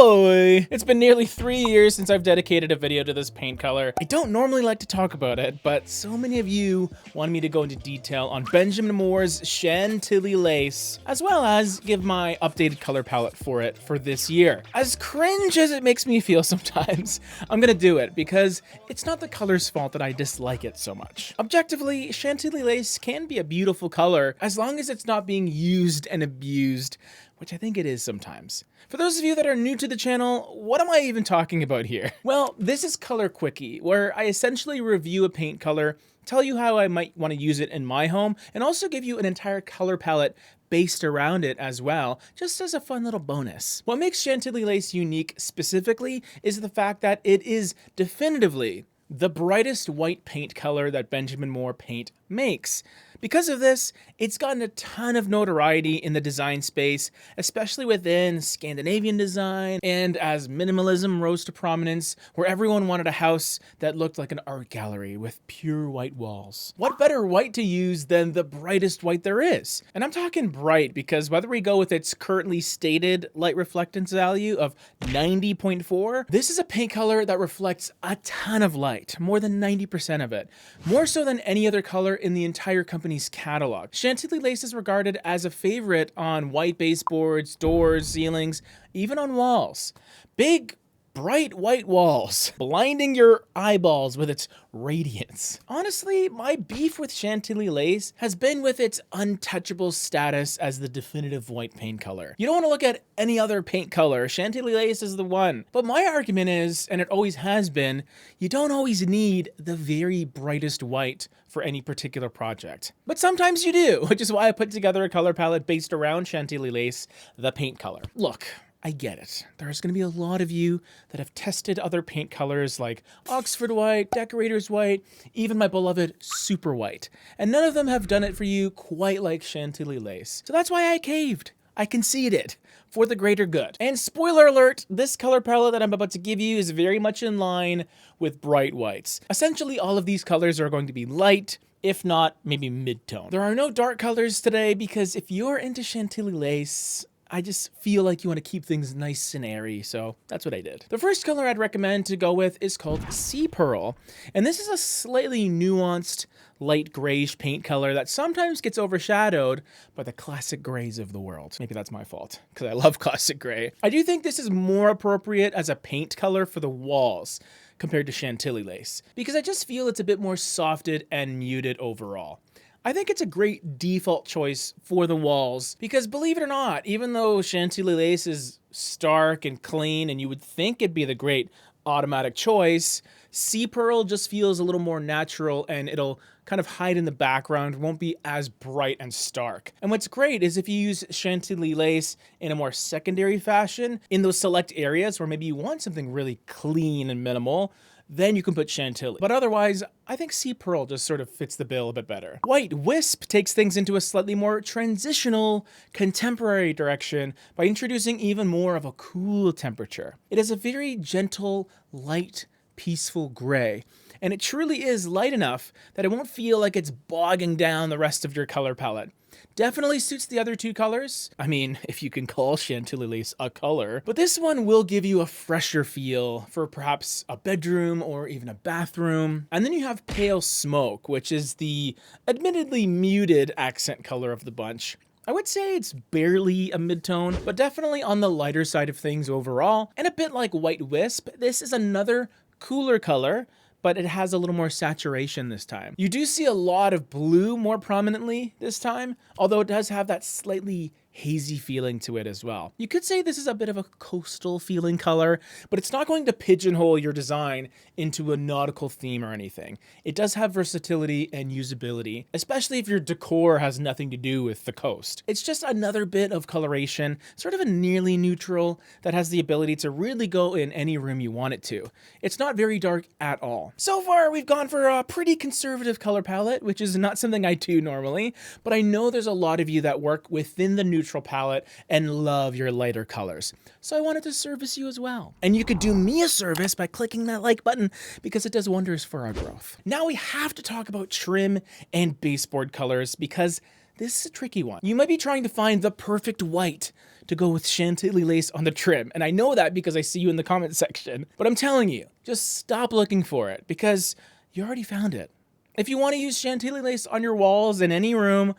Ahoy! It's been nearly 3 years since I've dedicated a video to this paint color. I don't normally like to talk about it, but so many of you wanted me to go into detail on Benjamin Moore's Chantilly Lace, as well as give my updated color palette for it for this year. As cringe as it makes me feel sometimes, I'm gonna do it because it's not the color's fault that I dislike it so much. Objectively, Chantilly Lace can be a beautiful color as long as it's not being used and abused, which I think it is sometimes. For those of you that are new to the channel, what am I even talking about here? Well, this is Color Quickie, where I essentially review a paint color, tell you how I might want to use it in my home, and also give you an entire color palette based around it as well, just as a fun little bonus. What makes Chantilly Lace unique specifically is the fact that it is definitively the brightest white paint color that Benjamin Moore paint makes. Because of this, it's gotten a ton of notoriety in the design space, especially within Scandinavian design, and as minimalism rose to prominence, where everyone wanted a house that looked like an art gallery with pure white walls. What better white to use than the brightest white there is? And I'm talking bright because whether we go with its currently stated light reflectance value of 90.4, this is a paint color that reflects a ton of light, more than 90% of it, more so than any other color in the entire company's catalog. Chantilly Lace is regarded as a favorite on white baseboards, doors, ceilings, even on walls. Big, bright white walls, blinding your eyeballs with its radiance. Honestly, my beef with Chantilly Lace has been with its untouchable status as the definitive white paint color. You don't want to look at any other paint color, Chantilly Lace is the one. But my argument is, and it always has been, you don't always need the very brightest white for any particular project. But sometimes you do, which is why I put together a color palette based around Chantilly Lace, the paint color. Look, I get it. There's going to be a lot of you that have tested other paint colors like Oxford White, Decorator's White, even my beloved Super White. And none of them have done it for you quite like Chantilly Lace. So that's why I caved. I conceded for the greater good. And spoiler alert, this color palette that I'm about to give you is very much in line with bright whites. Essentially, all of these colors are going to be light, if not maybe mid-tone. There are no dark colors today because if you're into Chantilly Lace, I just feel like you want to keep things nice and airy, so that's what I did. The first color I'd recommend to go with is called Sea Pearl, and this is a slightly nuanced light grayish paint color that sometimes gets overshadowed by the classic grays of the world. Maybe that's my fault, because I love classic gray. I do think this is more appropriate as a paint color for the walls compared to Chantilly Lace, because I just feel it's a bit more softed and muted overall. I think it's a great default choice for the walls because, believe it or not, even though Chantilly Lace is stark and clean and you would think it'd be the great automatic choice, Sea Pearl just feels a little more natural and it'll kind of hide in the background, won't be as bright and stark. And what's great is if you use Chantilly Lace in a more secondary fashion in those select areas where maybe you want something really clean and minimal, then you can put Chantilly. But otherwise, I think Sea Pearl just sort of fits the bill a bit better. White Wisp takes things into a slightly more transitional, contemporary direction by introducing even more of a cool temperature. It is a very gentle, light, peaceful gray, and it truly is light enough that it won't feel like it's bogging down the rest of your color palette. Definitely suits the other two colors. I mean, if you can call Chantilly Lace a color. But this one will give you a fresher feel for perhaps a bedroom or even a bathroom. And then you have Pale Smoke, which is the admittedly muted accent color of the bunch. I would say it's barely a mid-tone, but definitely on the lighter side of things overall. And a bit like White Wisp, this is another cooler color, but it has a little more saturation this time. You do see a lot of blue more prominently this time, although it does have that slightly hazy feeling to it as well. You could say this is a bit of a coastal feeling color, but it's not going to pigeonhole your design into a nautical theme or anything. It does have versatility and usability, especially if your decor has nothing to do with the coast. It's just another bit of coloration, sort of a nearly neutral that has the ability to really go in any room you want it to. It's not very dark at all. So far, we've gone for a pretty conservative color palette, which is not something I do normally, but I know there's a lot of you that work within the neutral palette and love your lighter colors. So I wanted to service you as well. And you could do me a service by clicking that like button because it does wonders for our growth. Now we have to talk about trim and baseboard colors because this is a tricky one. You might be trying to find the perfect white to go with Chantilly lace on the trim, and I know that because I see you in the comment section, but I'm telling you, just stop looking for it because you already found it. If you want to use Chantilly lace on your walls in any room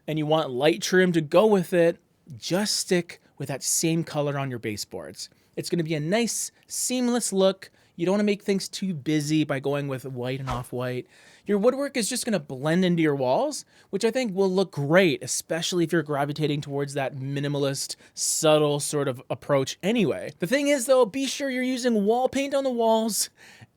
and you want light trim to go with it, just stick with that same color on your baseboards. It's going to be a nice, seamless look. You don't want to make things too busy by going with white and off-white. Your woodwork is just going to blend into your walls, which I think will look great, especially if you're gravitating towards that minimalist, subtle sort of approach anyway. The thing is, though, be sure you're using wall paint on the walls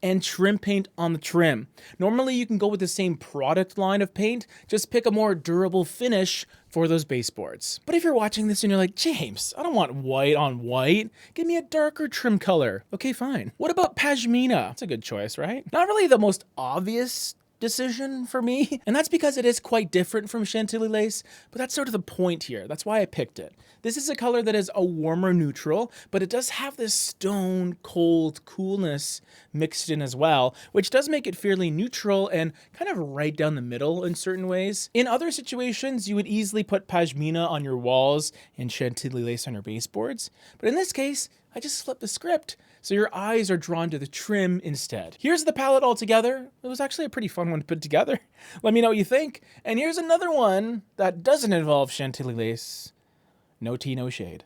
and trim paint on the trim. Normally, you can go with the same product line of paint, just pick a more durable finish for those baseboards. But if you're watching this and you're like, James, I don't want white on white. Give me a darker trim color. Okay, fine. What about Pashmina? That's a good choice, right? Not really the most obvious decision for me, and that's because it is quite different from Chantilly lace, but that's sort of the point here. That's why I picked it. This is a color that is a warmer neutral, but it does have this stone cold coolness mixed in as well, which does make it fairly neutral and kind of right down the middle in certain ways. In other situations, you would easily put Pashmina on your walls and Chantilly lace on your baseboards, but in this case, I just flipped the script, so your eyes are drawn to the trim instead. Here's the palette all together. It was actually a pretty fun one to put together. Let me know what you think. And here's another one that doesn't involve Chantilly lace. No tea, no shade.